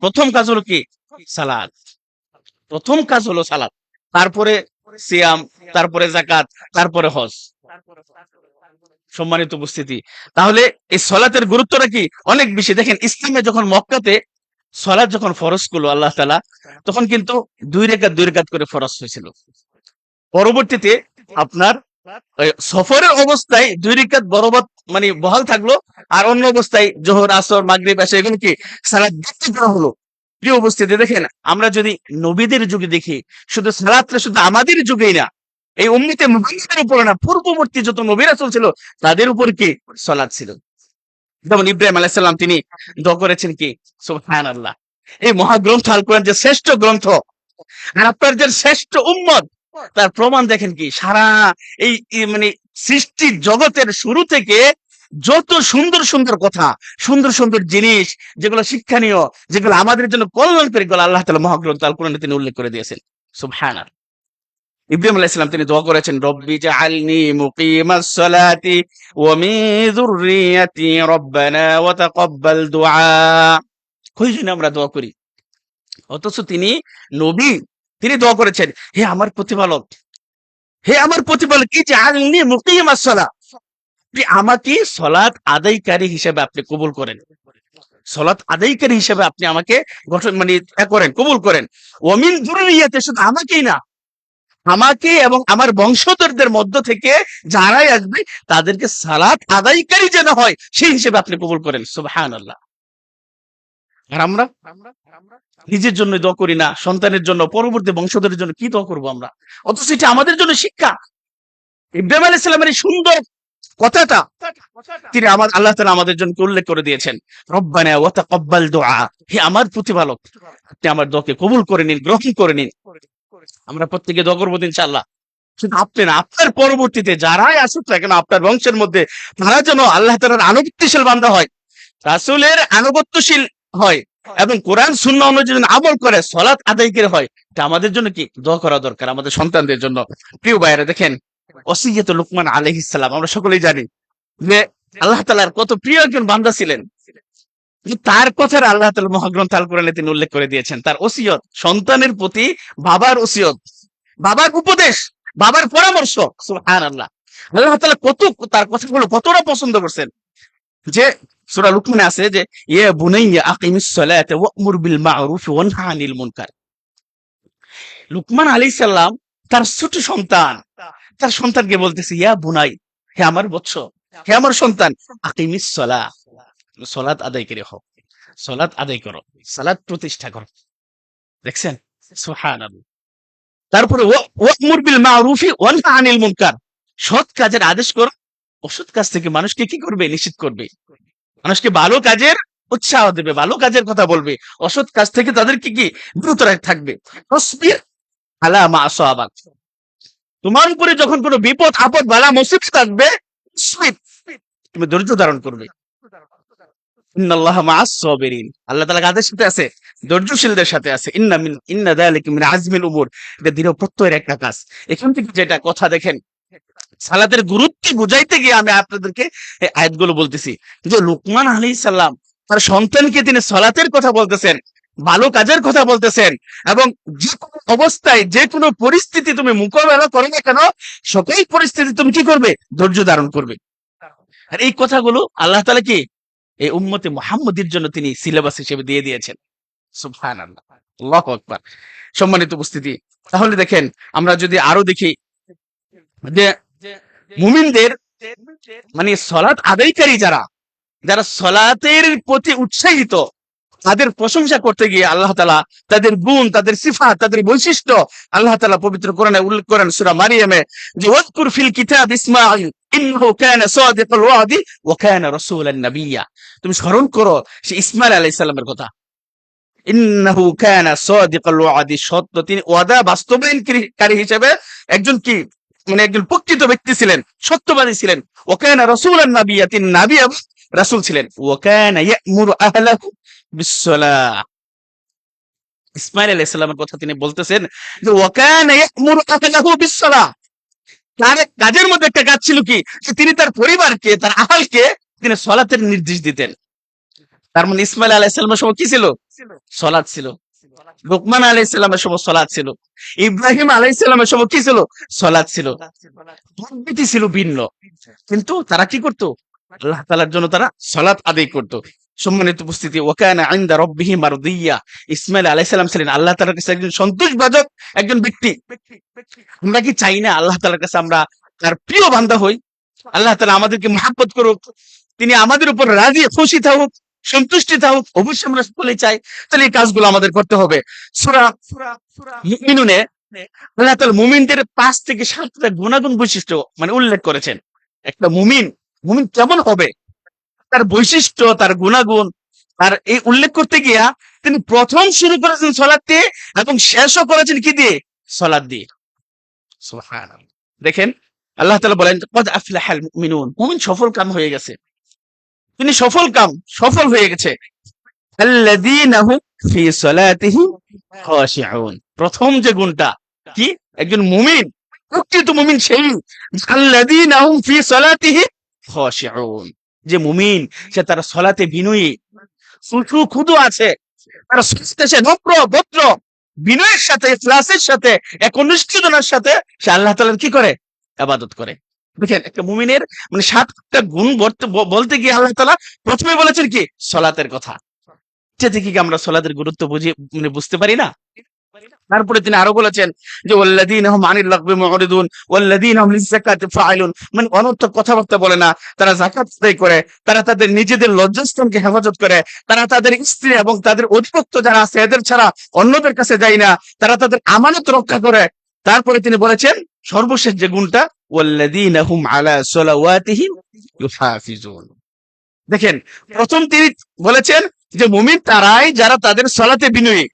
প্রথম কাজ হলো কি? সালাত। প্রথম কাজ হলো সালাত, তারপরে সিয়াম, তারপরে যাকাত, তারপরে হজ। সম্মানিত উপস্থিতি, তাহলে এই সলাতের গুরুত্বটা কি অনেক বেশি। দেখেন ইসলামে যখন মক্কাতে সলাত যখন ফরজ করলো আল্লাহ তাআলা, তখন কিন্তু দুই রাকাত করে ফরজ হয়েছিল। পরবর্তীতে আপনার সফরের অবস্থায় 2 রাকাত বরাবর মানে বহাল থাকলো, আর অন্য অবস্থায় জোহর, আসর, মাগরিব, এশা এগুলো কি সালাত বাতিল করা হলো। প্রিয় উপস্থিতি, দেখেন আমরা যদি নবীদের যুগে দেখি, শুধু সালাতটা শুধু আমাদের যুগেই না, এই উম্মতে মুহাম্মদের উপরে না, পূর্ববর্তী যত নবী রাসূল ছিল তাদের উপর কি সালাত ছিল। যেমন ইব্রাহিম আলাইহিস সালাম, তিনি দোয়া করেছেন কি? সুবহানাল্লাহ। এই মহাগ্রন্থ আল কোরআন যে শ্রেষ্ঠ গ্রন্থ, আর আপনার যে শ্রেষ্ঠ উম্মত, তার প্রমাণ দেখেন কি? সারা মানে সৃষ্টির জগতের শুরু থেকে যত সুন্দর সুন্দর কথা, সুন্দর সুন্দর জিনিস, যেগুলো শিক্ষণীয়, যেগুলো আমাদের জন্য কল্যাণকারী, গুলো আল্লাহ তাআলা মহাগ্রন্থ আল কোরআনে তিনি উল্লেখ করে দিয়েছেন। সুবহানাল্লাহ। ইব্রাহিম আলাইহিস সালাম তিনি দোয়া করেছেন, রব্বি জাআলনি মুকিমাস সালাতি ওয়া মিন যুররিয়াতি রব্বানা ওয়া তাকাব্বাল দুআ। কই জন্য আমরা দোয়া করি, অথচ তিনি নবী, তিনি দোয়া করেছেন, হে আমার প্রতিপালক, হে আমার প্রতিপালক, কি জাআলনি মুকিমাস সালাহ, আপনি আমাকে সলাত আদায়কারী হিসেবে আপনি কবুল করেন। সলাত আদায়কারী হিসেবে আপনি আমাকে গঠন মানে করেন, কবুল করেন। ওয়া মিন যুররিয়াতি, শুধু আমাকেই না, আমাকে এবং আমার বংশধরদের মধ্য থেকে যারাই আসবে তাদেরকে সালাত আদায়কারী যেন হয়, সেই হিসেবে আপনি কবুল করেন। সুবহানাল্লাহ। আর আমরা নিজের জন্য দোয়া করি না, সন্তানের জন্য, পরবর্তী বংশধরের জন্য কি দোয়া করবো আমরা? অথচ এটা আমাদের জন্য শিক্ষা। ইব্রাহিম আলাইহিস সালামের এই সুন্দর কথাটা তিনি আল্লাহ তাআলা আমাদের জন্য উল্লেখ করে দিয়েছেন, রব্বানা ওয়া তাকাব্বাল দুআ, হে আমার প্রতিপালক, আপনি আমার দোয়াকে কবুল করে নিন, গ্রহণ করে নিন। আমরা প্রত্যেকে দোয়া করবো ইনশাআল্লাহ। শুধু আপনি না, আপনার পরবর্তীতে যারাই আসুক না কেন আপনার বংশের মধ্যে, তারা যেন আল্লাহ তাআলার আনুগত্যশীল বান্দা হয়, রাসূলের আনুগত্যশীল হয়, এবং কোরআন সুন্নাহ অনুযায়ী যেন আমল করে, সালাত আদায় করে হয়। এটা আমাদের জন্য কি দোয়া করা দরকার, আমাদের সন্তানদের জন্য। প্রিয় ভাইয়েরা, দেখেন ওসিয়্যত লুকমান আলাইহিস সালাম, আমরা সকলেই জানি যে আল্লাহ তাআলার কত প্রিয় একজন বান্দা ছিলেন। তার কথার আল্লাহ তাআলা মহাগ্রন্থ আল কোরআনে তিনি উল্লেখ করে দিয়েছেন, তার ওসিয়ত সন্তানের প্রতি, বাবার ওসিয়ত, বাবার উপদেশ, বাবার পরামর্শ। সুবহানাল্লাহ। আল্লাহ তাআলা কত তার কথাগুলো কতটা পছন্দ করছেন, যে সূরা লুকমানে আছে যে ইয়া বুনাইয়া আকিমিস সালাতা ওয়া'মুর বিল মা'রুফ ওয়ানহা আনিল মুনকার। লুকমান আলাইহিস সালাম তার ছোট সন্তান, তার সন্তানকে বলতেছে, ইয়া বুনাই, হে আমার বৎস, হে আমার সন্তান, আকিমিস সালাহ, সালাত আদায় করে হও, সালাত আদায় করো, সালাত প্রতিষ্ঠা করো। দেখছেন? সুবহানাল্লাহ। তারপরে ওয়া'মুর বিল মা'রুফ ওয়ানহা আনিল মুনকার, সৎ কাজের আদেশ করো, অসৎ কাজ থেকে মানুষকে কি করবে? নিষেধ করবে। মানুষকে ভালো কাজের উৎসাহ দেবে, ভালো কাজের কথা বলবে, অসৎ কাজ থেকে তাদেরকে কি বিরত থাকবে। তসবির আলা মা আসাবাক, তোমার উপরে যখন কোনো বিপদ আপদ বালা মুসিবত আসবে, তুমি ধৈর্য ধারণ করবে। ইন্নাল্লাহা মাআস সাবিরিন, আল্লাহ তাআলা কাদের সাথে আছে? ধৈর্যশীলদের সাথে আছে। ইন্না যালিকা মিন আজমিল উমুর, এটা দৃঢ় প্রত্যয়ের একটা কাজ। এখান থেকে যেটা কথা, দেখেন সালাতের গুরুত্ব বুঝাইতে গিয়ে আমি আপনাদেরকে এই আয়াতগুলো বলতেছি, যে লুকমান আলাইহিস সালাম তার সন্তানকে তিনি সালাতের কথা বলতেছেন, ভালো কাজের কথা বলতেছেন, এবং যে কোনো অবস্থায়, যে কোনো পরিস্থিতি তুমি মোকাবেলা করো না কেন, সকল পরিস্থিতি তুমি কি করবে? ধৈর্য ধারণ করবে। আর এই কথাগুলো আল্লাহ তাআলা কি এই উম্মতে মুহাম্মদীর জন্য তিনি সিলেবাস হিসেবে দিয়ে দিয়েছেন। সুবহানাল্লাহ, আল্লাহু আকবার। সম্মানিত উপস্থিতি, তাহলে দেখেন আমরা যদি আরো দেখি যে মুমিনদের মানে সালাত আদায়কারী যারা, যারা সালাতের প্রতি উৎসাহিত, তাদের প্রশংসা করতে গিয়ে আল্লাহ তাআলা তাদের গুণ, তাদের সিফাত, তাদের বৈশিষ্ট্য আল্লাহ তাআলা পবিত্র কোরআনে উল্লেখ করেন সূরা মারিয়ামে, যে ওয়াজকুর ফিল কিতাব ইসমাঈল ইন্নাহু কানা সাদিকাল ওয়াদি ওয়া কানা রাসূলান নাবিয়্যা। তুমি স্মরণ করো সে ইসমাঈল আলাইহিস সালামের কথা। ইন্নাহু কানা সাদিকাল ওয়াদি, সত্য, তিনি ওয়াদা বাস্তবায়নকারী হিসেবে একজন কি মানে একজন প্রকৃত ব্যক্তি ছিলেন, সত্যবাদী ছিলেন। ওয়া কানা রাসূলান নাবিয়্যা, তিনি নবী এবং রাসূল ছিলেন। ওয়া কানা ইয়া'মুরু আহলাহু বিস-সালাহ, ইসমাঈল আলাইহিস সালামের কথা তিনি বলতেছেন যে ওয়া কানা ইয়া'মুরু আহলাহু বিস-সালাহ, তার কাজের মধ্যে একটা কাজ ছিল কি, যে তিনি তার পরিবারকে, তার আহলকে তিনি সালাতের নির্দেশ দিতেন। তার মানে ইসমাইল আলাইহিস সালামের সময় কি ছিল? সালাত ছিল। লোকমান আলাইহিস সালামের সময় সালাত ছিল। ইব্রাহিম আলাইহিস সালামের সময় কি ছিল? সালাত ছিল। পদ্ধতি ছিল ভিন্ন, কিন্তু তারা কি করত? আল্লাহ তাআলার জন্য তারা সালাত আদায় করত। সম্মানিত উপস্থিতি, ওয়া কানা ইনদা রাব্বিহি মারদিয়্যা, ইসমাইল আলাইহিস সালাম ছিলেন আল্লাহ তাআলার কাছে একজন সন্তোষভাজন একজন ব্যক্তি। আমরা কি চাই না আল্লাহ তাআলার কাছে আমরা তার প্রিয় বান্দা হই? আল্লাহ তাআলা আমাদেরকে মহব্বত করুক, তিনি আমাদের উপর রাজি খুশি থাকুক, সন্তুষ্টি থাকুক, অবশ্যই আমরা সকলেই চাই। তাহলে এই কাজগুলো আমাদের করতে হবে। সূরা মুমিনুনে আল্লাহ তাআলা মুমিনদের ৫ থেকে ৭টা গুণাগুণ বৈশিষ্ট্য মানে উল্লেখ করেছেন। একটা মুমিন কেমন হবে, তার বৈশিষ্ট্য, তার গুণাগুণ, আর এই উল্লেখ করতে গিয়া তিনি প্রথম শুরু করেছেন সালাত দিয়ে এবং শেষও করেছেন কি দিয়ে? সালাত দিয়ে। সুবহানাল্লাহ। দেখেন আল্লাহ তাআলা বলেন কদ আফলাহাল মুমিনুন, মুমিন সফল কাম হয়ে গেছে, তিনি সফল হয়ে গেছে। আল্লাযীনা হুম ফি সালাতিহিম খাশিউন, প্রথম যে গুণটা কি? একজন মুমিন, প্রকৃত মুমিন সেই আল্লাযীনা হুম ফি সালাতিহিম খাশিউন, যে মুমিন সে তার সালাতে বিনয়ী, খুদু আছে, তার সালাতে সে নম্র ভদ্র বিনয়ের সাথে, ইখলাসের সাথে, একনিষ্ঠতার সাথে সে আল্লাহ তাআলার কি করে? ইবাদত করে। দেখেন একটা মুমিনের মানে ৭টা গুণ বলতে গিয়ে আল্লাহ তাআলা প্রথমে বলেছেন কি? সালাতের কথা। এটা থেকে কি আমরা সালাতের গুরুত্ব মানে বুঝতে পারি না? তারপরে তিনি আরো বলেছেন যে ওয়াল্লাযীনা হুম আনিল লাগবি মুরিদুন ওয়াল্লাযীনা হুম লিযাকাতি ফাইলুন, মানে অনর্থক কথাবার্তা বলে না, তারা যাকাত আদায় করে, তারা তাদের নিজেদের লজ্জাস্থানকে হেফাজত করে, তারা তাদের স্ত্রী এবং তাদের অধিপত্য যারা আছে এদের ছাড়া অন্যদের কাছে যায় না, তারা তাদের আমানত রক্ষা করে। তারপরে তিনি বলেছেন সর্বশেষ যে গুণটা ওয়াল্লাযীনা হুম আলা সালাওয়াতিহিম ইউহাফিজুন। দেখেন প্রথম তিনি বলেছেন যে মুমিন তারাই যারা তাদের সালাতে বিনয়ী।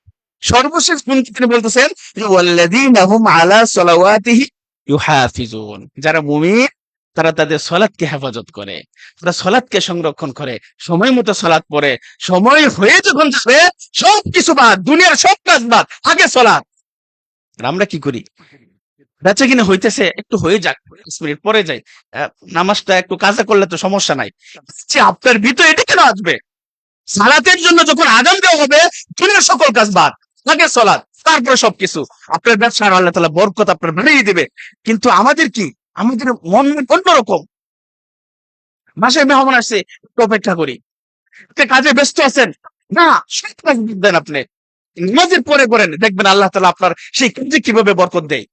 সর্বশেষ গুণ তিনি বলতেছেন যে ওয়াল্লাযীনা হুম আলা সালাওয়াতিহি ইউহাফিজুন, যারা মুমিন তারা তাদের সালাতকে হেফাজত করে, তারা সালাতকে সংরক্ষণ করে, সময় মতো সালাত পড়ে, সময় হয়ে যখন যাবে সবকিছু বাদ, দুনিয়ার সব কাজ বাদ, আগে সালাত। আমরা কি করি? বেঁচে কিনা হইতেছে, একটু হয়ে যাক, 5 মিনিট পরে যাই, নামাজটা একটু কাজা করলে তো সমস্যা নাই। আপনার ভিতরে এটা কেন আসবে? সালাতের জন্য যখন আযান দেওয়া হবে দুনিয়ার সকল কাজ বাদ, আগে সালাত, তারপরে সবকিছু। আপনার ব্যবসা আল্লাহ তাআলা বরকত আপনার বাড়িয়ে দিবে। কিন্তু আমাদের কি? আমাদের মন অন্যরকম। বাসায় মেহমান আসছে, একটু অপেক্ষা করি, কাজে ব্যস্ত আছেন, না সব কাজ দেন আপনি, নামাজের পরে করেন, দেখবেন আল্লাহ তাআলা আপনার সেই কাজে কিভাবে বরকত দেয়।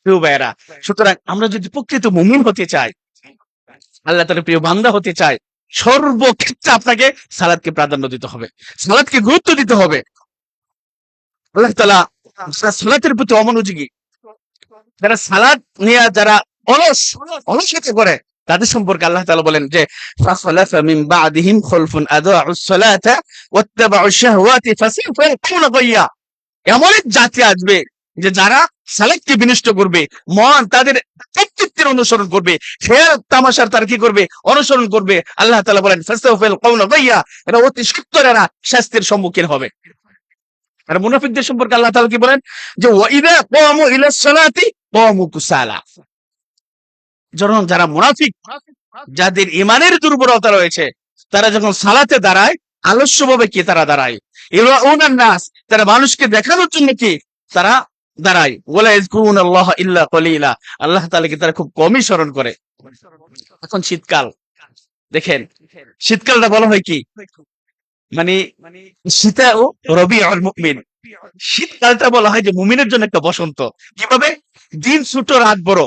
প্রিয় ভাইয়েরা, সুতরাং আমরা যদি প্রকৃত মুমিন হতে চাই, আল্লাহ তাআলার প্রিয় বান্দা হতে চাই, সর্বক্ষেত্রে আপনাকে সালাতকে প্রাধান্য দিতে হবে, সালাতকে গুরুত্ব দিতে হবে। আল্লাহ তাআলা যারা সালাতের প্রতি অমনোযোগী, যারা সালাত নিয়ে যারা অলসতা করে, তাদের সম্পর্কে আল্লাহ তাআলা বলেন যে ফাখলাফা মিন বা'দিহিম খালফুন আদাউস সালাতা ওয়াত্তাবাউশ শাহওয়াতি ফাসাউফা ইয়াকুনা গায়্যা, এমন এক জাতি আসবে যে যারা সালাতকে বিনষ্ট করবে, মন তাদের কর্তৃত্বের অনুসরণ করবে, খেয়াল তামাশার তার কি করবে? অনুসরণ করবে। আল্লাহ তাআলা বলেন ফাসাউফা ইয়াকুনা গায়্যা, এরা অতি সত্বর এরা শাস্তির সম্মুখীন হবে। আর মুনাফিকদের সম্পর্কে আল্লাহ তাআলা কি বলেন যে ওয়াইদা কামু ইলাস সালাতি কামু কুসালা, যারা মুনাফিক, যাদের ঈমানের দুর্বলতা রয়েছে, তারা যখন সালাতে দাঁড়ায় আলস্যভাবে কি তারা দাঁড়ায়, ইরাউনান নাস, তারা মানুষকে দেখানোর জন্য কি তারা দাঁড়ায়, ওয়ালা ইয়াযকুরুনাল্লাহ ইল্লা কলিলা, আল্লাহ তাআলাকে তারা খুব কমই স্মরণ করে। এখন শীতকাল, দেখেন শীতকালটা বলা হয় কি? মানে শীতাও রবিউল মুমিন, শীতকালটা বলা হয় যে মুমিনের জন্য একটা বসন্ত। কিভাবে? দিন ছোট রাত বড়।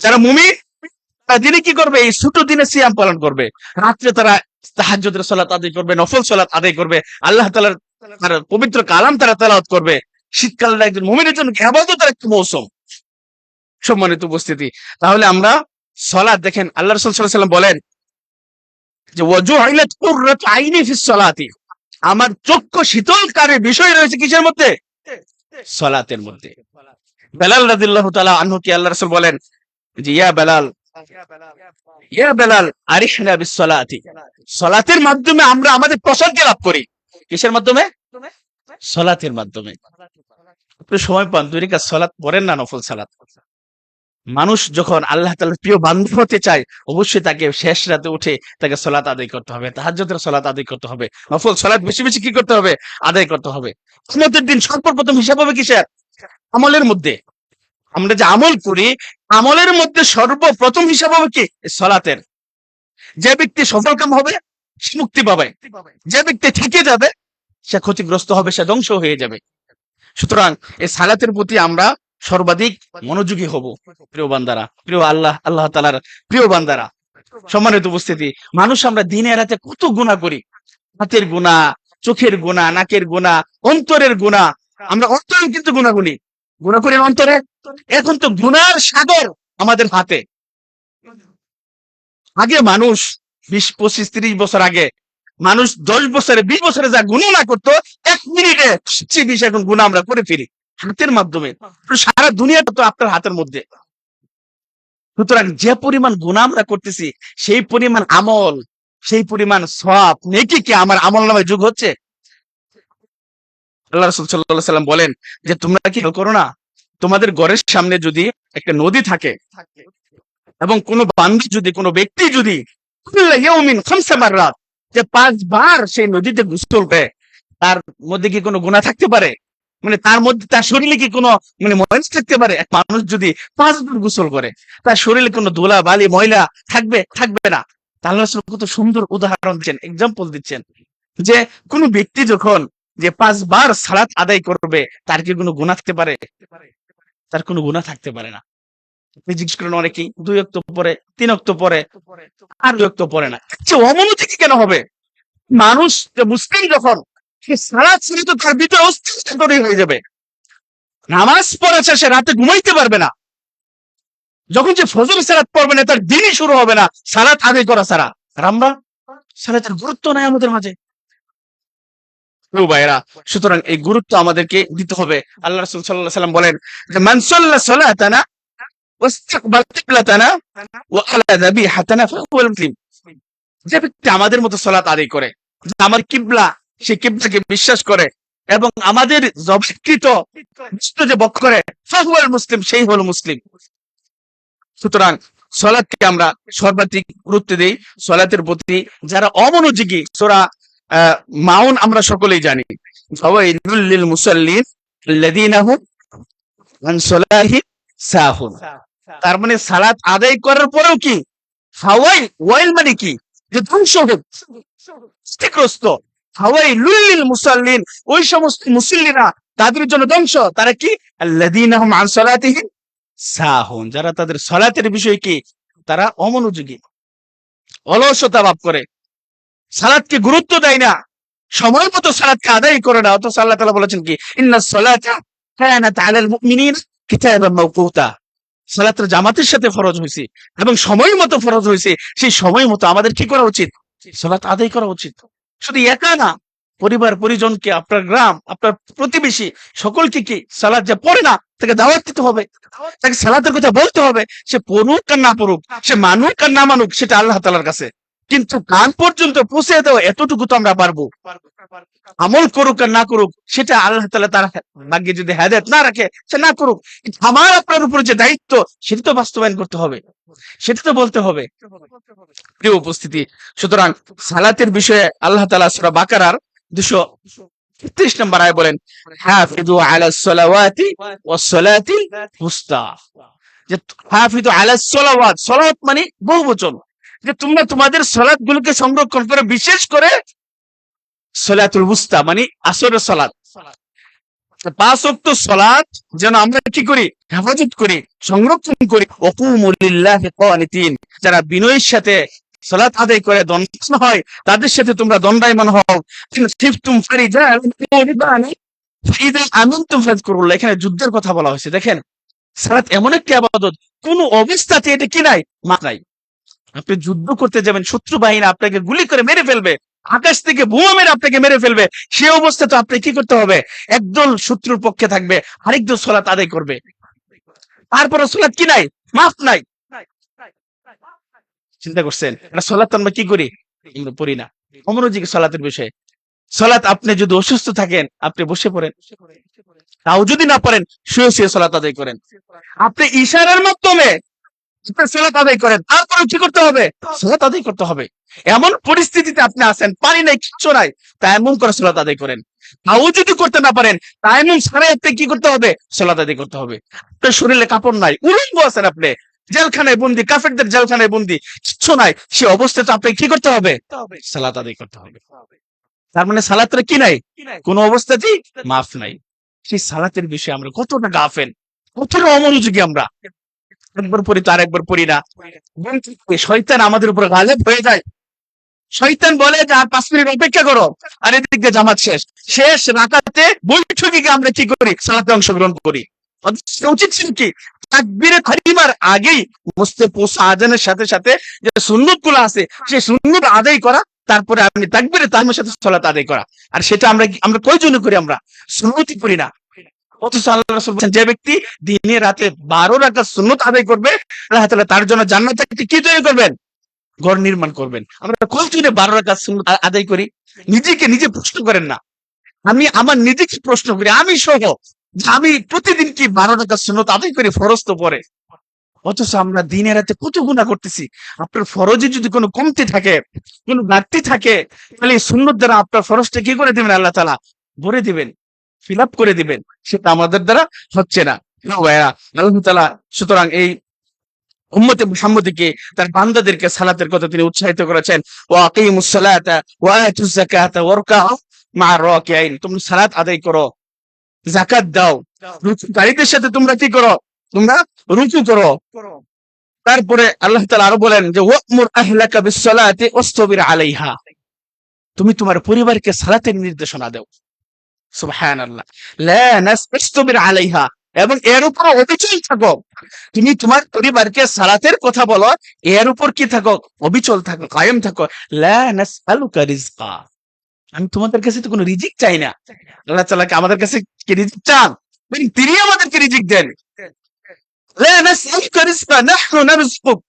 যারা মুমিন তারা দিনে কি করবে? এই ছোট দিনে সিয়াম পালন করবে, রাত্রে তারা তাহাজ্জুদের সালাত আদায় করবে, নফল সালাত আদায় করবে, আল্লাহ তাআলার পবিত্র কালাম তারা তেলাওয়াত করবে। শীতকালটা একজন মুমিনের জন্য ইবাদতের একটা মৌসুম। সম্মানিত উপস্থিতি, তাহলে আমরা সালাত দেখেন আল্লাহ রাসূল সাল্লাল্লাহু আলাইহি ওয়াসাল্লাম বলেন যে ওয়াজুইলাত কুররাতু আইনি ফিস সালাতি, আমার চক্ষু শীতলকারী বিষয় রয়েছে কিসের মধ্যে? সালাতের মধ্যে। বেলাল রাদিয়াল্লাহু তাআলা আনহু কি আল্লাহ রাসূল বলেন যে ইয়া বেলাল আরিহনা বিস সালাতি, সালাতের মাধ্যমে আমরা আমাদের প্রশান্তি লাভ করি। কিসের মাধ্যমে? সালাতের মাধ্যমে। আপনি সময় পান 2 রাকাত সালাত পড়েন না, নফল সালাত। মানুষ যখন আল্লাহ তাআলার প্রিয় বান্দা হতে চায়, অবশ্যই তাকে শেষ রাতে উঠে তাকে সালাত আদায় করতে হবে, তাহাজ্জুদের সালাত আদায় করতে হবে, নফল সালাত বেশি বেশি কি করতে হবে, আদায় করতে হবে। কিয়ামতের দিন সর্বপ্রথম হিসাব হবে কিসের? আমলের মধ্যে। আমরা যে আমল করি, আমলের মধ্যে সর্বপ্রথম হিসাব হবে কি? সালাতের। যে ব্যক্তি সফলকাম হবে সে মুক্তি পাবে, যে ব্যক্তি ঠেকে যাবে সে ক্ষতিগ্রস্ত হবে, সে ধ্বংস হয়ে যাবে। সুতরাং এই সালাতের প্রতি আমরা সর্বাধিক মনোযোগী হব। প্রিয় বান্দারা, প্রিয় আল্লাহ তাআলার প্রিয় বান্দারা, সম্মানিত উপস্থিতি, মানুষ আমরা দিনে রাতে কত গুনাহ করি। হাতের গুনাহ, চোখের গুনাহ, নাকের গুনাহ, অন্তরের গুনাহ। আমরা অন্তরে কিন্তু গুনাহ করি না অন্তরে। এখন তো গুনার সাগর আমাদের হাতে। আগে মানুষ 20, 25, 30 বছর আগে মানুষ 10 বছরে 20 বছরে যা গুনাহ না করতো, 1 মিনিটে সবচেয়ে বেশি এখন গুনাহ আমরা করে ফিরি হাতের মাধ্যমে। সারা দুনিয়াটা তো আপনার হাতের মধ্যে। সুতরাং যে পরিমাণ গুনাহ আমরা করতেছি, সেই পরিমাণ আমল, সেই পরিমাণ সওয়াব, নেকি কি আমার আমলনামায় যোগ হচ্ছে? আল্লাহ রাসূল সাল্লাল্লাহু আলাইহি সাল্লাম বলেন যে তোমরা কি খেয়াল করো না, তোমাদের ঘরের সামনে যদি একটা নদী থাকে এবং কোনো বান্দা যদি, কোনো ব্যক্তি যদি কুল্লা ইয়াউমিন 5 মাররাত, যে 5 বার সেই নদীতে গোসল করে, তার মধ্যে কি কোনো গুনাহ থাকতে পারে? মানে তার মধ্যে, তার শরীরে কি কোনো মানে ময়লা থাকতে পারে? এক মানুষ যদি 5 বার গোসল করে, তার শরীরে কোনো ধুলা বালি ময়লা থাকবে না। আল্লাহ রাসূল কত সুন্দর উদাহরণ দিচ্ছেন, এক্সাম্পল দিচ্ছেন যে কোনো ব্যক্তি যখন যে 5 বার সালাত আদায় করবে, তার কি কোনো গুনাহ থাকতে পারে? তার কোনো গুনাহ থাকতে পারে না। আপনি জিজ্ঞেস করেন অনেকেই 2 ওয়াক্ত পরে, 3 ওয়াক্ত পরে, আর 2 ওয়াক্ত পরে না। আচ্ছা, অমনোযোগী কেন হবে? মানুষ যে মুসলিম যখন, সে সালাত ছেড়ে তো তার ভিতরে অস্থিরতা তৈরি হয়ে যাবে। নামাজ পড়া শেষে রাতে ঘুমাইতে পারবে না। যখন যে ফজর সালাত পড়বে না, তার দিনই শুরু হবে না সালাত আদায় করা ছাড়া। আর আমরা সালাতের গুরুত্ব নাই আমাদের মাঝে। প্রিয় ভাইয়েরা, সুতরাং এই গুরুত্ব আমাদেরকে দিতে হবে। আল্লাহ রাসূল সাল্লাল্লাহু আলাইহি ওয়াসাল্লাম বলেন যে মান সাল্লা সালাতানা ওয়াস্তাকবাল কিবলাতানা ওয়া আলা যাবিহাতানা ফাহুয়াল মুসলিম। যে ব্যক্তি আমাদের মতো সালাত আদায় করে, যে আমার কিবলা, সেই কিবলাকে বিশ্বাস করে এবং আমাদের জবকৃত বস্তু যে বক্ষ করে, ফাহুয়াল মুসলিম, সেই হলো মুসলিম। সুতরাং সালাতকে আমরা সর্বাধিক গুরুত্ব দেই। সালাতের প্রতি যারা অমনোযোগী, সূরা মাউন আমরা সকলেই জানি, ফাওয়াইলুল লিল মুসাল্লিন আল্লাযীনা হুম আন সালাতিহিম সাহুন। তার মানে সালাত আদায় করার পরেও কি ওয়াইল মানে কি? যে ধ্বংস হোক, ক্ষতিগ্রস্ত। ফাওয়াইলুল লিল মুসাল্লিন, ওই সমস্ত মুসল্লিরা, তাদের জন্য ধ্বংস। তারা কি? আল্লাযীনা হুম আন সালাতিহিম সাহুন, যারা তাদের সালাতের বিষয়ে কি, তারা অমনোযোগী, অলসতা ভাব করে, সালাতকে গুরুত্ব দেয় না, সময় মতো সালাতকে আদায় করে না। অথচ আল্লাহ তাআলা বলেছেন কি, ইন্নাস সালাতা কানাত আলাল মুমিনিনা কিতাবান মাওকুতা। সালাতটা জামাতের সাথে ফরজ হয়েছে এবং সময় মতো ফরজ হয়েছে। সেই সময় মতো আমাদের কি করা উচিত? সালাত আদায় করা উচিত। শুধু একা না, পরিবার পরিজনকে, আপনার গ্রাম, আপনার প্রতিবেশী, সকলকে কি সালাত যে পড়ে না, তাকে দাওয়াত দিতে হবে, তাকে সালাতের কথা বলতে হবে। সে পড়ুক আর না পড়ুক, সে মানুক আর না মানুক, সেটা আল্লাহ তাআলার কাছে। কিন্তু কান পর্যন্ত পৌঁছে দেওয়া, এতটুকু তো আমরা পারবো। আমল করুক আর না করুক, সেটা আল্লাহ তাআলা তার ভাগ্যে যদি হেদায়েত না রাখে, সে না করুক। আমার আপনার উপর যে দায়িত্ব, সেটা তো বাস্তবায়ন করতে হবে, সেটা তো বলতে হবে। প্রিয় উপস্থিতি, সুতরাং সালাতের বিষয়ে আল্লাহ তাআলা সূরা বাকারার 233 নম্বর আয়াতে বলেন, হাফিজু আলাস সালাওয়াতি ওয়াস সালাতিল উস্তা। যে হাফিজু আলাস সালাওয়াত, সালাত মানে বহুবচন, যে তোমরা তোমাদের সালাতগুলোকে সংরক্ষণ করে, বিশেষ করে সালাতুল উস্তা মানে আসরের সালাত। 5 ওয়াক্ত সালাত যেন আমরা কি করি? হেফাজত করি, সংরক্ষণ করি। ওয়াকুমু লিল্লাহি কানিতিন, যারা বিনয়ের সাথে সালাত আদায় করে দণ্ডায়মান হয়, তাদের সাথে তোমরা দণ্ডায়মান হও। খিফতুম ফারিজান ফাইদা আমিনতুম ফাযকুরুল্লাহ। এখানে যুদ্ধের কথা বলা হয়েছে। দেখেন, সালাত এমন একটি ইবাদত, কোন অবস্থাতে এটা কি নাই, মা নাই। আপনি যুদ্ধ করতে যাবেন, শত্রু বাহিনী আপনাকে গুলি করে মেরে ফেলবে, আকাশ থেকে বোমা মেরে আপনাকে মেরে ফেলবে, সে অবস্থা তো আপনি কি করতে হবে? একদল শত্রুর পক্ষে থাকবে, আরেকদল সালাত আদায় করবে। তারপরে সালাত কি নাই, মাফ নাই। চিন্তা করছেন? এটা সালাত আমরা কি করি? আমরা পড়ি না। অমনোযোগী সালাতের বিষয়ে। সালাত আপনি যদি অসুস্থ থাকেন, আপনি বসে পড়েন। তাও যদি না পারেন, শুয়ে শুয়ে সালাত আদায় করেন। আপনি ইশারার মাধ্যমে আপনি সালাত আদায় করেন, তারপরে কি করতে হবে? সালাত আদায় করতে হবে। এমন পরিস্থিতিতে আপনি আছেন, পানি নাই, কিচ্ছু নাই, তায়াম্মুম করে সালাত আদায় করেন। তাও যদি করতে না পারেন, তায়াম্মুম ছাড়াই আপনি কি করতে হবে? সালাত আদায় করতে হবে। আপনার শরীরে কাপড় নাই, উলঙ্গ আছেন আপনি, জেলখানায় বন্দি, কাফেরদের জেলখানায় বন্দি, কিচ্ছু নাই, সে অবস্থাতে আপনি কি করতে হবে? সালাত আদায় করতে হবে। তার মানে সালাতের কি নাই? কোন অবস্থাতেই মাফ নাই। সেই সালাতের বিষয়ে আমরা কতটা গাফেল, কতটা অমনোযোগী আমরা। একবার পড়ি তো আরেকবার পড়ি না। শয়তান আমাদের উপর গালেব হয়ে যায়। শয়তান বলে যে আর 5 মিনিট অপেক্ষা করো, আর এদিক দিয়ে জামাত শেষ। শেষ রাকাতে বৈঠকে গিয়ে আমরা কি করি? সালাতে অংশগ্রহণ করি। উচিত ছিল কি? তাকবীরে তাহরিমার আগেই মুস্তে পোস আজানের সাথে সাথে যে সুন্নত গুলো আছে, সেই সুন্নত আদায় করা, তারপরে আপনি তাকবীরে তাহরিমার সাথে সালাত আদায় করা। আর সেটা আমরা কয়জনে করি? আমরা সুন্নতই করি না। অথচ আল্লাহ রাসূল বলেছেন, যে ব্যক্তি দিনে রাতে 12 রাকাত সুন্নত আদায় করবে, আল্লাহ তাআলা তার জন্য জান্নাতে একটি কি তৈরি করবেন? ঘর নির্মাণ করবেন। আমরা কয়জনে 12 রাকাত সুন্নত আদায় করি? নিজেকে নিজে প্রশ্ন করেন না। আমি আমার নিজেকে প্রশ্ন করি, আমি সহ, যে আমি প্রতিদিন কি 12 রাকাত সুন্নত আদায় করি? ফরজ তো পড়ে। অথচ আমরা দিনে রাতে কত গুনাহ করতেছি। আপনার ফরজে যদি কোনো কমতি থাকে, কোনো ঘাটতি থাকে, তাহলে এই সুন্নত দ্বারা আপনার ফরজটা কি করে দিবেন? আল্লাহ তাআলা ভরে দিবেন, ফিল আপ করে দিবেন। সেটা আমাদের দ্বারা হচ্ছে না। ভাইয়া, আল্লাহ তাআলা সুতরাং এই উম্মতে মুহাম্মদীকে, তার বান্দাদেরকে সালাতের কথা তিনি উৎসাহিত করেছেন। ওয়া আকিমুস সালাতা ওয়া আতুজ যাকাতা ওয়ারকাউ মা'আর রাকিঈন। তোমরা সালাত আদায় করো, যাকাত দাও, রুকুকারীদের সাথে তোমরা কি করো? তোমরা রুকু করো। তারপরে আল্লাহ তাআলা আরো বলেন যে ওয়া'মুর আহলাকা বিস-সালাতি ওয়াসতাবির আলাইহা। তুমি তোমার পরিবারকে সালাতের নির্দেশনা দাও। সুবহানাল্লাহ। লা নাসতাবির আলাইহা, এবং এর উপর অবিচল থাকো। তুমি তোমার পরিবারকে সালাতের কথা বলো, এর উপর কি থাকো? অবিচল থাকো, কায়েম থাকো। লা নাসআলুকা রিজকা, আমি তোমাদের কাছে তো কোনো রিজিক চাই না। আল্লাহ তাআলা কি আমাদের কাছে কি রিজিক চান? তিনি আমাদেরকে রিজিক দেন। লা নাসআলুকা রিজকা নাহনু নারযুকুক,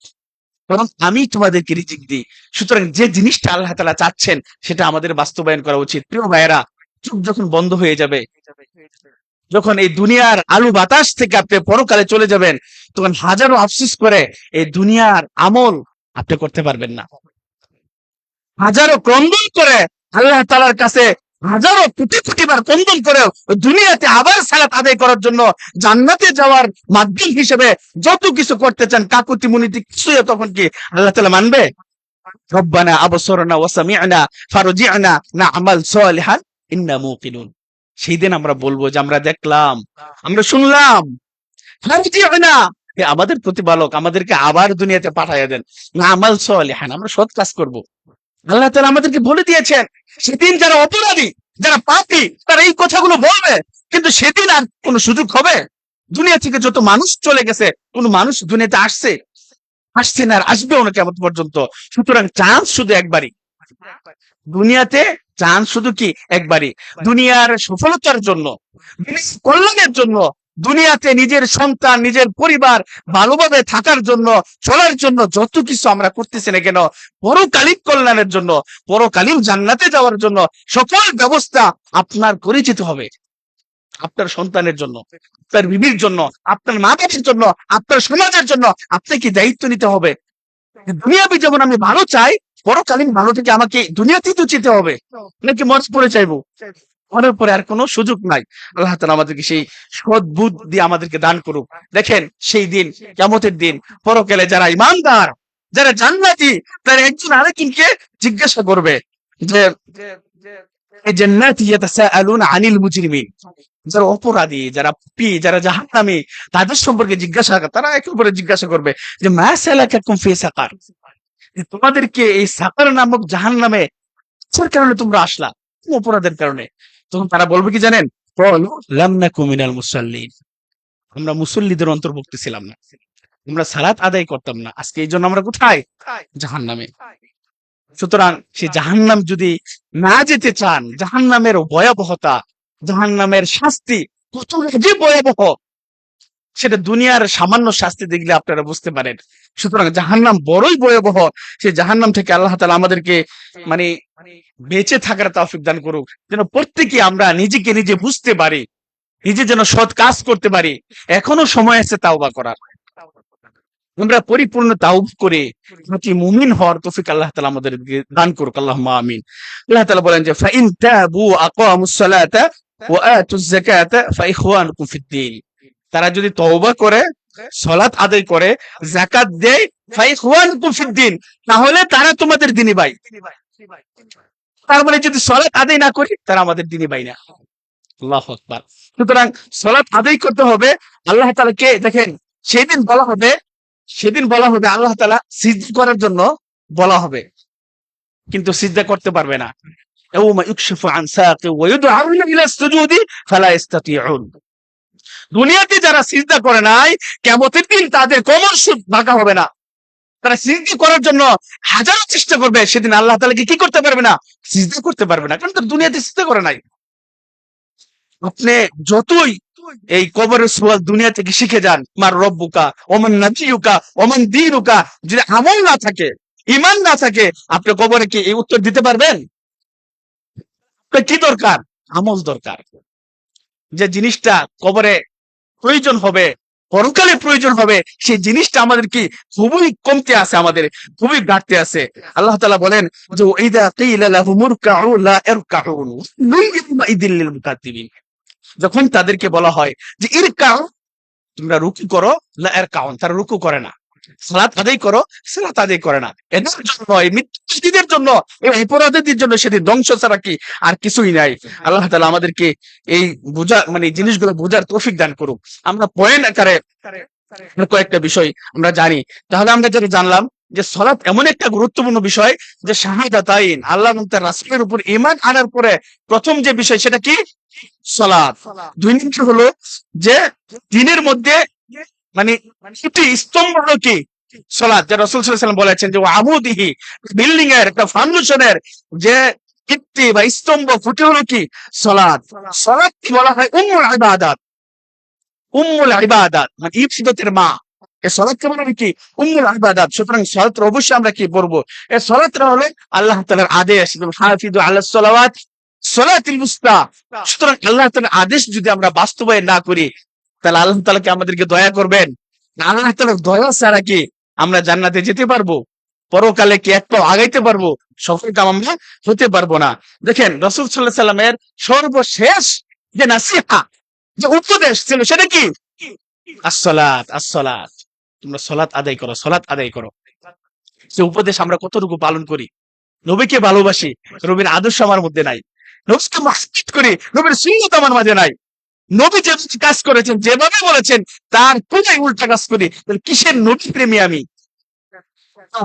বরং আমি তোমাদেরকে রিজিক দিই। সুতরাং যে জিনিসটা আল্লাহ তাআলা চাচ্ছেন, সেটা আমাদের বাস্তবায়ন করা উচিত। প্রিয় ভাইয়েরা, চোখ যখন বন্ধ হয়ে যাবে, যখন এই দুনিয়ার আলু বাতাস থেকে আপনি পরকালে চলে যাবেন, তখন হাজারো আফসোস করে এই দুনিয়ার আমল আপনি করতে পারবেন না। হাজারো ক্রন্দন করে আল্লাহ তাআলার কাছে, হাজারো কোটি কোটি বার ক্রন্দন করে দুনিয়াতে আবার সালাত আদায় করার জন্য, জান্নাতে যাওয়ার মাধ্যম হিসেবে যত কিছু করতে চান, কাকুতি মুনিতি কিছু, তখন কি আল্লাহ তাআলা মানবে? রব্বানা আবসরনা ওয়া সামি'না ফারজি'না না'মাল সালিহান ইন্না মুকিনুন। সেই দিন আমরা বলবো যে আমরা দেখলাম, আমরা শুনলাম, ফারজি'না, হে আমাদের প্রতিপালক, আমাদেরকে আবার দুনিয়াতে পাঠাইয়া দেন, না'মাল সালিহান, আমরা সৎ কাজ করব। আল্লাহ তাআলা আমাদেরকে বলে দিয়েছেন, সেদিন যারা অপরাধী, যারা পাপী, তারা এই কথাগুলো বলবে, কিন্তু সেদিন আর কোনো সুযোগ হবে? দুনিয়া থেকে যত মানুষ চলে গেছে, কোন মানুষ দুনিয়াতে আসছে না, আর আসবেও না কিয়ামত পর্যন্ত। সুতরাং চান্স শুধু একবারই দুনিয়াতে, চান্স শুধু কি একবারই। দুনিয়ার সফলতার জন্য, দুনিয়ার কল্যাণের জন্য, দুনিয়াতে নিজের সন্তান, নিজের পরিবার ভালোভাবে থাকার জন্য, চলার জন্য যত কিছু আমরা করতেছি না কেন, পরকালীন কল্যাণের জন্য, পরকালীন জান্নাতে যাওয়ার জন্য সকল ব্যবস্থা আপনার করে যেতে হবে। আপনার সন্তানের জন্য, আপনার বিবির জন্য, আপনার মা বাবার জন্য, আপনার সমাজের জন্য আপনাকে দায়িত্ব নিতে হবে। দুনিয়াবি যেমন আমি ভালো চাই, পরকালীন ভালো থেকে আমাকে দুনিয়াতেই তো যেতে হবে, নাকি মরজ পরে চাইবো? মরার পরে আর কোনো সুযোগ নাই। আল্লাহ তাআলা আমাদেরকে সেই সদ্বুদ্ধি আমাদেরকে দান করুক। দেখেন, সেই দিন, কিয়ামতের দিন, পরকালে যারা ঈমানদার, যারা জান্নাতি, তারা একজন আরেকজনকে জিজ্ঞাসা করবে যে এই জান্নাতি ইয়াতাসাআলুনা আনিল মুজরিমিন, যারা অপরাধী, যারা পাপী, যারা জাহান্নামী, তাদের সম্পর্কে জিজ্ঞাসা, তারা একে অপরকে জিজ্ঞাসা করবে যে মা সালাকাকুম ফি সাকার, তোমাদেরকে এই সাকার নামক জাহান্নামে কিসের কারণে তোমরা আসলা? কোন অপরাধের কারণে? তখন তারা বলবে কি জানেন? ক্বালু লাম নাকু মিনাল মুসাল্লিন, আমরা মুসল্লিদের অন্তর্ভুক্ত ছিলাম না, আমরা সালাত আদায় করতাম না, আজকে এই জন্য আমরা কোথায়? জাহান্নামে। সুতরাং সে জাহান্নাম যদি না যেতে চান, জাহান্নামের ভয়াবহতা, জাহান্নামের শাস্তি কত যে ভয়াবহ, সেটা দুনিয়ার সামান্য শাস্তি দেখলে আপনারা বুঝতে পারেন। সুতরাং জাহান্নাম বড়ই ভয়াবহ। সেই জাহান্নাম থেকে আল্লাহ তাআলা আমাদেরকে মানে বেঁচে থাকার তৌফিক দান করুক, যেন প্রত্যেকে আমরা নিজেকে নিজে বুঝতে পারি, নিজে যেন সৎ কাজ করতে পারি। এখনো সময় আছে তাওবা করার। আমরা পরিপূর্ণ তাওবা করে প্রতি মুমিন হওয়ার তৌফিক আল্লাহ তাআলা আমাদেরকে দান করুক। আল্লাহুম্মা আমিন। আল্লাহ তাআলা বলেন যে ফাইন তাবু আকামুস সালাতা ওয়া আতুজ যাকাতা ফাইখওয়ানুকুম ফিদ-দীন। তারা যদি তওবা করে, সালাত আদায় করে, যাকাত দেয়, ফাইখওয়ানুকুম ফিদ-দীন, তাহলে তারা তোমাদের দ্বীনি ভাই। তার মানে যদি সালাত আদায় না করি তারা আমাদের দ্বীনি ভাই না। আল্লাহু আকবার। সুতরাং সালাত আদায় করতে হবে। আল্লাহ তাআলাকে দেখেন, সেদিন বলা হবে, আল্লাহ তাআলা সিজদা করার জন্য বলা হবে, কিন্তু সিজদা করতে পারবে না। ইয়াউমা ইউকশাফু আন সাaqi ওয়া ইউদআউনা ইলা সুজুদি ফালা ইস্তাতিউন। দুনিয়াতে যারা সিজদা করে নাই, কিয়ামতের দিন তাদের কোমর বাঁকা হবে না। তারা সিজদা করার জন্য হাজারো চেষ্টা করবে, সেদিন আল্লাহ তাআলাকে কি করতে পারবে না? সিজদা করতে পারবে না, কারণ তারা দুনিয়াতে সিজদা করে নাই। আপনি যতই এই কবরের সওয়াল দুনিয়া থেকে শিখে যান, মার রব্বুকা ওমান নাবিয়ুকা ওমান দীনুকা, যদি আমল না থাকে, ঈমান না থাকে, আপনি কবরে কি এই উত্তর দিতে পারবেন? আপনার কি দরকার? আমল দরকার। যে জিনিসটা কবরে প্রয়োজন হবে, পরকালে প্রয়োজন হবে, সেই জিনিসটা আমাদের কি খুবই কমতে আছে, আমাদের খুবই ঘাটতি আছে। আল্লাহ তাআলা বলেন যে ইযা কিলা লাহুমুরকাউ লা ইরকাউন ইযিল লিল মুকাদ্দিবিন। যখন তাদেরকে বলা হয় যে ইরকাউ, তোমরা রুকু করো, লা ইরকাউন, তারা রুকু করে না। সালাত আদায় করো, সালাত আদায় করে না। এদের জন্য, এই মিথ্যাবাদীদের জন্য, এই অপরাধীদের জন্য সেটি ধ্বংস ছাড়া কি আর কিছুই নাই। আল্লাহ তাআলা আমাদেরকে এই বোঝা মানে জিনিসগুলো বোঝার তৌফিক দান করুক। আমরা পয়েন্ট আকারে কয়েকটা বিষয় আমরা জানি। তাহলে আমরা যেটা জানলাম যে সালাত এমন একটা গুরুত্বপূর্ণ বিষয় যে শাহাদাতাইন, আল্লাহ এবং তার রাসূলের উপর ঈমান আনার পরে প্রথম যে বিষয় সেটা কি? সালাত। দুই নম্বর হলো যে দ্বীনের মধ্যে মানে দুটি স্তম্ভ হলো কি? সালাত। যে রাসূল সাল্লাল্লাহু আলাইহি ওয়াসাল্লাম বলেছেন যে আমুদিহি, বিল্ডিং এর একটা ফাউন্ডেশনের যে ভিত্তি বা স্তম্ভ ফুটে হলো কি? সালাত। সালাতকে বলা হয় উম্মুল ইবাদাত। উম্মুল ইবাদাত মানে ইবাদতের মা। এই সালাতকে বলা হয় কি? উম্মুল ইবাদাত। সুতরাং সালাত অবশ্যই আমরা কি পড়বো? এই সালাতটা হলো আল্লাহ তাআলার আদেশ, হাফিজু আলাস সালাওয়াত সালাতুল মুস্তা। সুতরাং আল্লাহ তাআলার আদেশ যদি আমরা বাস্তবায়ন না করি, তাহলে আল্লাহ তাআলা কি আমাদেরকে দয়া করবেন? আল্লাহ তাআলার দয়া ছাড়া কি আমরা জান্নাতে যেতে পারবো? পরকালে কি এক পাও আগাইতে পারবো? সফলকাম আমরা হতে পারবো না। দেখেন রাসূল সাল্লাল্লাহু আলাইহি সাল্লামের সর্বশেষ যে নাসিহা, যে উপদেশ ছিল সেটা কি? আসসালাত, আসসালাত। তোমরা সালাত আদায় করো, সালাত আদায় করো। সে উপদেশ আমরা কতটুকু পালন করি? নবীকে ভালোবাসি, নবীর আদর্শ আমার মধ্যে নাই। নবীকে মহব্বত করি, নবীর সুন্নাত আমার মাঝে নাই। নবী যে কাজ করেছেন, যেভাবে বলেছেন, তার পুরোই উল্টা কাজ করি, তাহলে কিসের নবী প্রেমী আমি?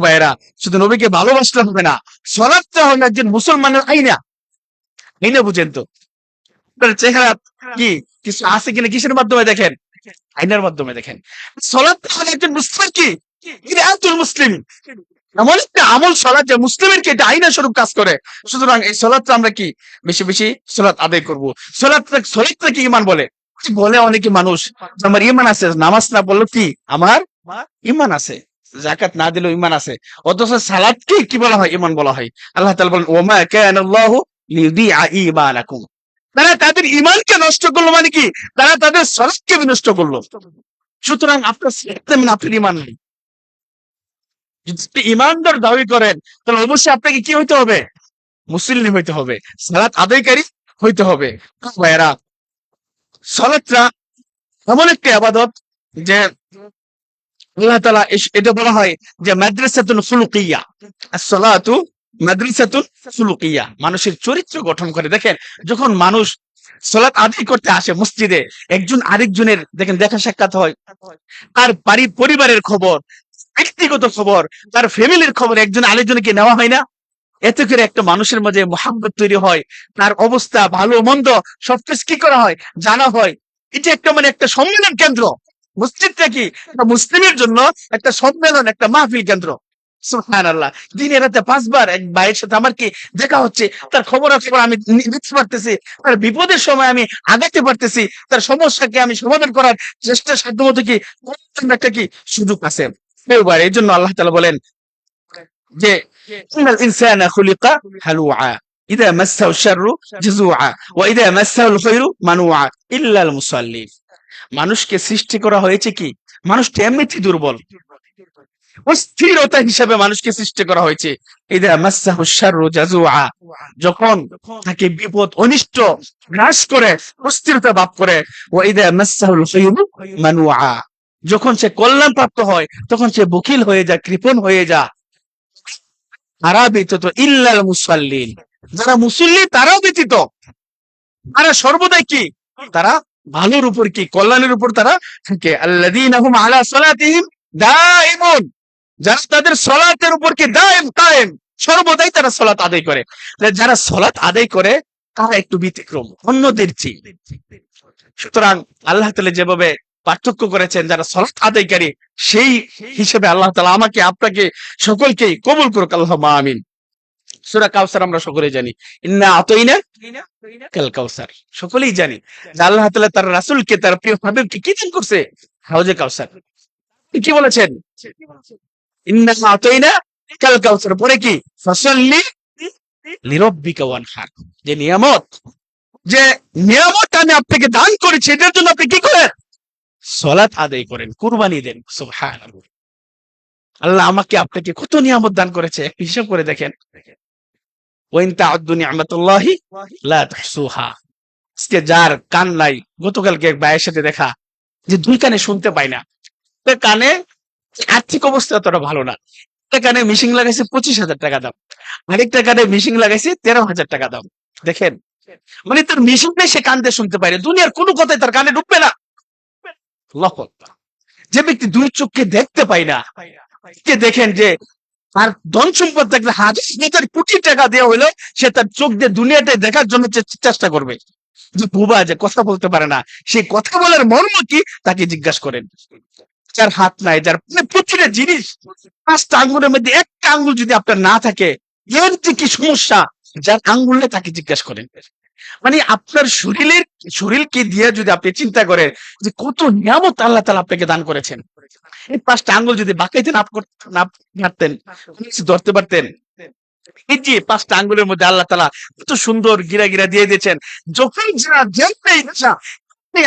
ভাইরা, শুধু নবীকে ভালোবাসলে হবে না, সালাতটা হলো একজন মুসলমানের আইনা। আইনা বুঝেন তো? আপনার চেহারা কি কিছু আছে কিনা কিসের মাধ্যমে দেখেন? আইনার মাধ্যমে দেখেন। সালাতটা হলো একজন মুসলিম কি মিরাতুল মুসলিম, এমন একটা আমল সালাত যে মুসলিমের কি এটা আইনা স্বরূপ কাজ করে। সুতরাং এই সালাতটা আমরা কি বেশি বেশি সালাত আদায় করব। সালাতটা কি ঈমান বলে? বলে অনেকে মানুষ যে আমার ঈমান আছে, নামাজ না পড়লে কি আমার ঈমান আছে, যাকাত না দিলেও ঈমান আছে। অথচ সালাতকে কি বলা হয়? ঈমান বলা হয়। আল্লাহ তাআলা বলেন ওয়া মা কানাল্লাহু লিইয়ুদিআ ঈমানাকুম। তারা তাদের ঈমানকে নষ্ট করলো, মানে কি? তারা তাদের সালাতকে বিনষ্ট করলো। সুতরাং আপনার সালাতে মানে আপনার ঈমান নেই। যদি ঈমানদার দাবি করেন, তাহলে অবশ্যই আপনাকে কি হইতে হবে? মুসলিম হইতে হবে, সালাত আদায়কারী হইতে হবে। ভাইয়েরা, সালাতটা এমন একটা ইবাদত যে আল্লাহ তাআলা এটা বলা হয় যে মাদ্রাসাতুল খুলুকিয়া। as-সালাতু মাদ্রাসাতুল খুলুকিয়া, মানুষের চরিত্র গঠন করে। দেখেন, যখন মানুষ সালাত আদায় করতে আসে মসজিদে, একজন আরেকজনের দেখেন দেখা সাক্ষাৎ হয়, তার পরিবারের খবর, ব্যক্তিগত খবর, তার ফ্যামিলির খবর একজন আরেকজনকে নেওয়া হয় না? এতে করে একটা মানুষের মাঝে মহব্বত তৈরি হয়, তার অবস্থা ভালো মন্দ সবকিছু কি করা হয়? জানা হয়। এটা একটা মানে একটা সম্মেলন কেন্দ্র। মসজিদটা কি একটা মুসলিমের জন্য একটা সম্মেলন, একটা মাহফিল কেন্দ্র। সুবহানাল্লাহ। দিনের রাতে 5 বার এক ভাইয়ের সাথে আমার কি দেখা হচ্ছে, তার খবর আমি নিতে পারতেছি, তার বিপদের সময় আমি আগাতে পারতেছি, তার সমস্যাকে আমি সমাধান করার চেষ্টা সাধ্যমতো কি একটা কি সুযোগ আছে। এবার এই জন্য আল্লাহ তাআলা বলেন যে ইন্নাল ইনসানা খুলিকা হালুআ ইযা মাসসাহু শাররু জাযুআ ওয়া ইযা মাসসাহুল খায়রু মানুআ ইল্লাল মুসাল্লিন। মানুষকে সৃষ্টি করা হয়েছে কি, মানুষটা এমনিতেই দুর্বল, অস্থিরতা হিসাবে মানুষকে সৃষ্টি করা হয়েছে। ইযা মাসসাহু শাররু জাযুআ, যখন তাকে বিপদ অনিষ্ট গ্রাস করে, অস্থিরতা ভাব করে। ওয়া ইযা মাসসাহুল খায়রু মানুআ, যখন সে কল্যাণ প্রাপ্ত হয় তখন সে বখিল হয়ে যায়, কৃপণ হয়ে যায়। তারা ব্যতীত ইল্লাল মুসাল্লিন, যারা মুসল্লি তারাও ব্যতীত, তারা সর্বদাই কি, তারা ভালোর উপর কি, কল্যাণের উপর তারা থাকে। আল্লাযীনা হুম আলা সালাতিহিম দাইমুন, যারা তাদের সালাতের উপর কি দায়েম কায়েম, সর্বদাই তারা সালাত আদায় করে। যারা সালাত আদায় করে তারা একটু ব্যতিক্রম অন্যদের চেয়ে। সুতরাং আল্লাহ তাআলা যেভাবে পার্থক্য করেছেন যারা সালাত আদায়কারী, সেই হিসেবে আল্লাহ তাআলা আমাকে আপনাকে সকলকেই কবুল করুক, আল্লাহুম্মা আমিন। সূরা কাউসার আমরা সকলেই জানি, ইন্না আতাইনা কাল কাউসার, সকলেই জানি যে আল্লাহ তাআলা তার রাসূলকে, তার প্রিয় হাবিবকে কি দান করছে, হাউজে কাউসার। কি বলেছেন, ইন্না আতাইনা কাল কাউসার, পরে কি ফাসাল্লি লিরাব্বিকা ওয়ানহার, যে নিয়ামত, যে নিয়ামত আমি আপনাকে দান করেছি এটার জন্য আপনি কি করেন, সালাত আদায় করেন, কুরবানি দেন। সুবহানাল্লাহ, আল্লাহ আমাকে আপনাকে কত নিয়ামত দান করেছে, একটু হিসাব করে দেখেন। ওয়াইন তা'উদ্দু নি'মাতাল্লাহি লা তুহসুহা। আজকে যার কান নাই, গতকালকে এক ভাইয়ের সাথে দেখা, যে দুই কানে শুনতে পায় না, তার কানে আর্থিক অবস্থা অতটা ভালো না, একটা কানে মিশিং লাগাইছে 25,000 টাকা দাম, আরেকটা কানে মিশিং লাগাইছে 13,000 টাকা দাম। দেখেন, মানে তার মিশিং নেই, সে কান দিয়ে শুনতে পারে, দুনিয়ার কোনো কথাই তার কানে ঢুকবে না। আল্লাহু আকবার। যে ব্যক্তি দুই চোখকে দেখতে পায় না, কে দেখেন যে আর ধন সম্পদ থাকলে হাজার হাজার কোটি টাকা দেওয়া হইলো, সে তার চোখ দিয়ে দুনিয়াটাই দেখার জন্য চেষ্টা করবে। যে বুবা, যে কথা বলতে পারে না, সেই কথা বলার মর্ম কি তাকে জিজ্ঞাসা করেন। যার হাত নাই, যার মানে প্রতিটা জিনিস, 5টা আঙ্গুলের মধ্যে একটা আঙ্গুল যদি আপনার না থাকে, এর যে কি সমস্যা, যার আঙ্গুল নেই তাকে জিজ্ঞাসা করেন। মানে আপনার শরীরকে দিয়ে যদি আপনি চিন্তা করেন যে কত নিয়ামত আল্লাহ তাআলা আপনাকে দান করেছেন, এই 5টা আঙ্গুল যদি বাঁকাইতে না পারতেন, কিছু ধরতে পারতেন, এই যে 5টা আঙ্গুলের মধ্যে আল্লাহ তাআলা কত সুন্দর গিরা গিরা দিয়ে দিয়েছেন, যখন যা যেমনি ইচ্ছা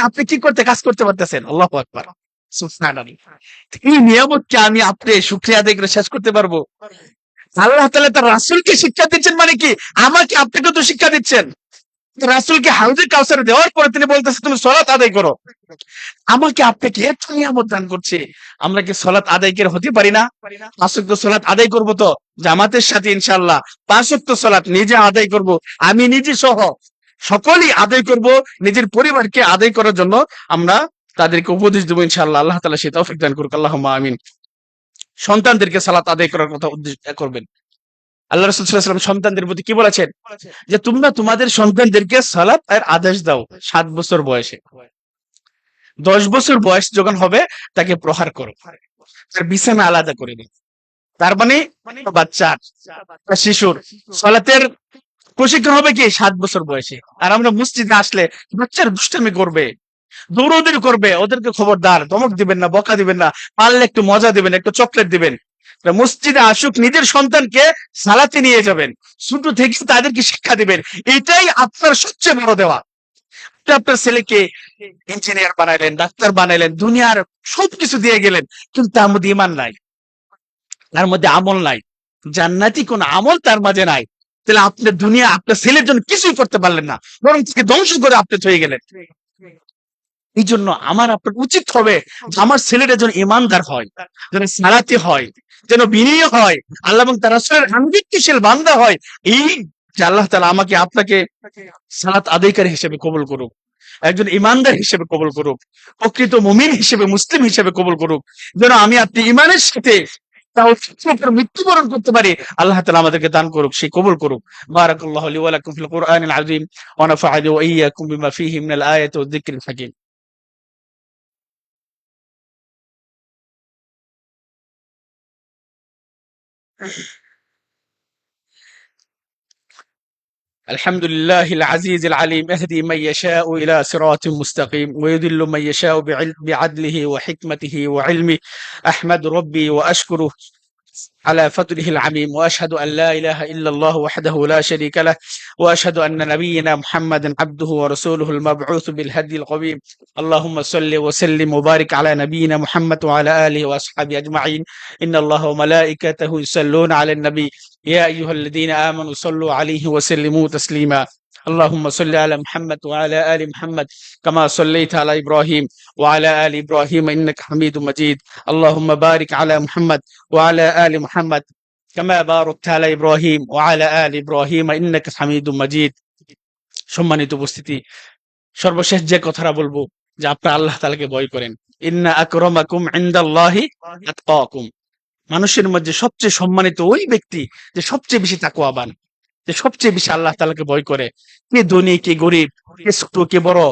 আপনি কি করতে কাজ করতে পারতেছেন। আল্লাহু আকবার, সুবহানাল্লাহ। এই নিয়ামতকে আমি আপনি শুকরিয়া আদায় করে শেষ করতে পারবো? আল্লাহ তাআলা তার রাসূলকে শিক্ষা দিচ্ছেন, মানে কি আমাকে আপনাকে তো শিক্ষা দিচ্ছেন। রাসূলকে হাউজে কাউসার দেওয়ার পরে তিনি বলতেছে তুমি সালাত আদায় করো। আমাকে আপনাকে এত নিয়ামত দান করছে, আমরা কি সালাত আদায় করে হতে পারি না? 5 ওয়াক্ত সালাত আদায় করব তো জামাতের সাথে ইনশাআল্লাহ। 5 ওয়াক্ত সালাত নিজে আদায় করব, আমি নিজে সহ সকলেই আদায় করব, নিজের পরিবারকে আদায় করার জন্য আমরা তাদেরকে উপদেশ দেব ইনশাআল্লাহ। আল্লাহ তাআলা সে তৌফিক দান করুক, আল্লাহুম্মা আমিন। সন্তানদেরকে সালাত আদায় করার কথা উদ্দেশ্য করবেন। আল্লাহ রাসূল সাল্লাল্লাহু আলাইহি ওয়াসাল্লাম সন্তানদের প্রতি কি বলেছেন, যে তোমরা তোমাদের সন্তানদেরকে সালাত এর আদেশ দাও 7 বছর বয়সে। 10 বছর বয়স যখন হবে তাকে প্রহার করো, তার বিছানা আলাদা করে দিও। তার মানে বাচ্চা, শিশুর সালাতের প্রশিক্ষণ হবে কি 7 বছর বয়সে। আর আমরা মসজিদে আসলে বাচ্চার দুষ্টামি করবে, দৌড়াদৌড়ি করবে, ওদেরকে খবরদার, ধমক দিবেন না, বকা দিবেন না, পারলে একটু মজা দিবেন, একটু চকলেট দিবেন। মসজিদে আসুক, নিজের সন্তানকে সালাতে নিয়ে যাবেন, ছোট থেকে তাদেরকে শিক্ষা দিবেন, এটাই আপনার সবচেয়ে বড় দেওয়া। আপনার ছেলেকে ইঞ্জিনিয়ার বানাইলেন, ডাক্তার বানাইলেন, দুনিয়ার সবকিছু দিয়ে গেলেন, কিন্তু তার মধ্যে ঈমান নাই, তার মধ্যে আমল নাই, জান্নাতি কোন আমল তার মাঝে নাই, তাহলে আপনার দুনিয়া আপনার ছেলের জন্য কিছুই করতে পারলেন না, বরং তাকে ধ্বংস করে আপনি হয়ে গেলেন। এই জন্য আমার আপনার উচিত হবে যে আমার ছেলেটা যেন ইমানদার হয়, যেন সালাতি হয়, যেন বিনয়ী হয়, আল্লাহ এবং তার রাসূলের আনুগত্যশীল বান্দা হয়। এই যে আল্লাহ তাআলা আমাকে আপনাকে সালাত আদায়কারী হিসেবে কবুল করুক, একজন ইমানদার হিসেবে কবুল করুক, প্রকৃত মুমিন হিসেবে, মুসলিম হিসেবে কবুল করুক, যেন আমি আপনি ইমানের সাথে মৃত্যুবরণ করতে পারি। আল্লাহ তাআলা আমাদেরকে দান করুক, সে কবুল করুক। বারাকাল্লাহু লি ওয়া লাকুম ফিল কুরআনিল আযীম ওয়া নাফা'নি ওয়া ইয়্যাকুম বিমা ফীহি মিনাল আয়াতি ওয়ায যিকরিল হাকীম। الحمد لله العزيز العليم يهدي من يشاء إلى صراط مستقيم ويذل من يشاء بعدله وحكمته وعلمه. أحمد ربي وأشكره على فضله العميم، وأشهد أن لا إله إلا الله وحده لا شريك له، وأشهد أن نبينا محمدا عبده ورسوله المبعوث بالهدي القويم. اللهم صل وسلم وبارك على نبينا محمد وعلى آله وأصحابه أجمعين. إن الله وملائكته يصلون على النبي يا أيها الذين آمنوا صلوا عليه وسلموا تسليما. اللهم صل على محمد وعلى آل محمد كما صليت على إبراهيم وعلى آل إبراهيم إنك حميد مجيد. اللهم بارك على محمد وعلى آل محمد كما باركت على إبراهيم وعلى آل إبراهيم إنك حميد مجيد. সম্মানিত উপস্থিতি, সর্বশেষ যে কথাটা বলবো যে আপনারা আল্লাহ তাআলাকে ভয় করেন। ইন্না আকরামাকুম ইনদাল্লাহি আতকাকুম। মানুষের মধ্যে সবচেয়ে সম্মানিত ওই ব্যক্তি যে সবচেয়ে বেশি তাকওয়াবান, যে সবচেয়ে বেশি আল্লাহ তাআলাকে ভয় করে। কে ধনী, কে গরিব, কে ছোট, কে বড়,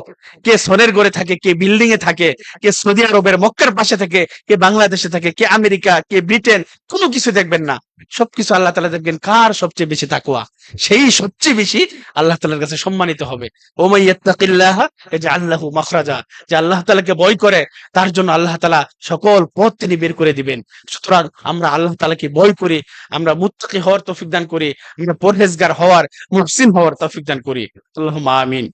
কে সনের ঘরে থাকে, কে বিল্ডিং এ থাকে, কে সৌদি আরবের মক্কার পাশে থাকে, কে বাংলাদেশে থাকে, কে আমেরিকা, কে ব্রিটেন, কোনো কিছু দেখবেন না। সবকিছু আল্লাহ তাআলা দেখবেন কার সবচেয়ে বেশি তাকওয়া, সেই সবচেয়ে বেশি আল্লাহ তাআলার কাছে সম্মানিত হবে। ওমাই ইয়াত্তাকিল্লাহা ইয়াজআল লাহু মাখরাজা। যে আল্লাহ তাআলাকে ভয় করে তার জন্য আল্লাহ তাআলা সকল পথ তিনি বের করে দিবেন। সুতরাং আমরা আল্লাহ তাআলাকে ভয় করি, আমরা মুত্তাকি হওয়ার তৌফিক দান করি, আমরা পরহেজগার হওয়ার, মুহসিন হওয়ার তৌফিক দান করি। আল্লাহুম্মা আমিন।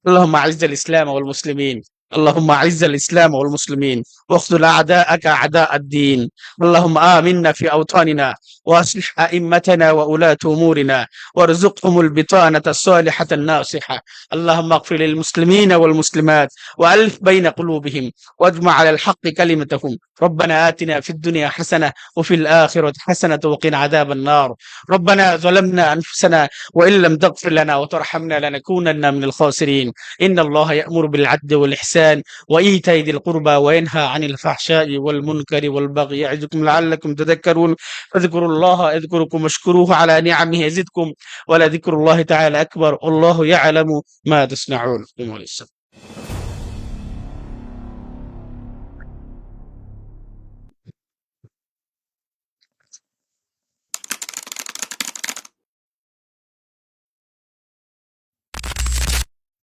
اللهم أعز الإسلام والمسلمين، اللهم أعز الإسلام والمسلمين واخذل أعداءك أعداء الدين. اللهم آمنا في أوطاننا وأصلح أئمتنا وولاة أمورنا وارزقهم البطانة الصالحة الناصحة. اللهم اغفر للمسلمين والمسلمات وألف بين قلوبهم واجمع على الحق كلمتهم. ربنا آتنا في الدنيا حسنة وفي الآخرة حسنة وقنا عذاب النار. ربنا ظلمنا أنفسنا وإن لم تغفر لنا وترحمنا لنكونن من الخاسرين. إن الله يأمر بالعدل والإحسان وإيتاء ذي القربى وينهى عن الفحشاء والمنكر والبغي يعظكم لعلكم تذكرون. فاذكروا الله اذكركم واشكروه على نعمه يزدكم ولذكر الله تعالى أكبر والله يعلم ما تصنعون.